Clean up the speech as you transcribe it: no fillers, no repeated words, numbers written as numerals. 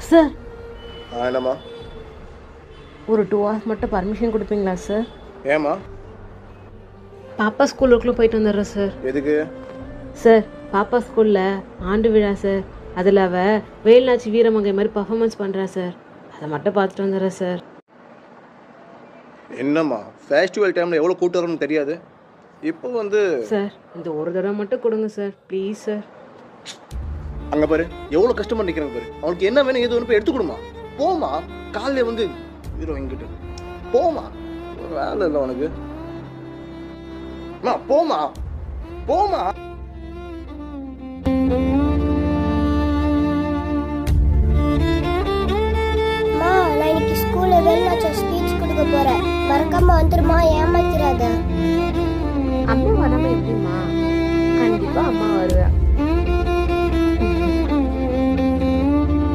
Sir என்னம்மா? ஒரு 2 hours மட்டும் பர்மிஷன் கொடுப்பீங்களா சார்? ஏம்மா? பாப்பா ஸ்கூலுக்குள்ளே போயிட்டு வந்துடுறேன் சார். எதுக்கு? சார் பாப்பா ஸ்கூலில் ஆண்டு விழா சார். அதில் அவள் வேலுநாச்சி வீரமங்கை மாதிரி பர்ஃபார்மன்ஸ் பண்ணுறா சார். அதை மட்டும் பார்த்துட்டு வந்துடுறேன் சார். என்னம்மா ஃபெஸ்டிவல் டைமில் எவ்வளோ கூட்டம் வரும்னு தெரியாது. இப்போ சார் இந்த ஒரு தடவை மட்டும் கொடுங்க சார், ப்ளீஸ் சார். அங்கே பாரு எவ்வளோ கஷ்டமாக நிற்கிறாங்க பாரு. அவனுக்கு என்ன வேணும் எது வேணும் போய் எடுத்து கொடுமா. போமா காலையில் ஹீரோ எங்கிட்ட போமா. ஒரு வேலை இல்லை உனக்கு. போமா போமா. நான் இன்னைக்கு ஸ்கூல்ல வேலுநாச்சி ஸ்பீச் கொடுக்க போறேன். மறக்காம வந்துருமா, ஏமாத்திராத. அம்மா வராமல் எப்படிம்மா? கண்டிப்பாக அம்மா வருவேன்.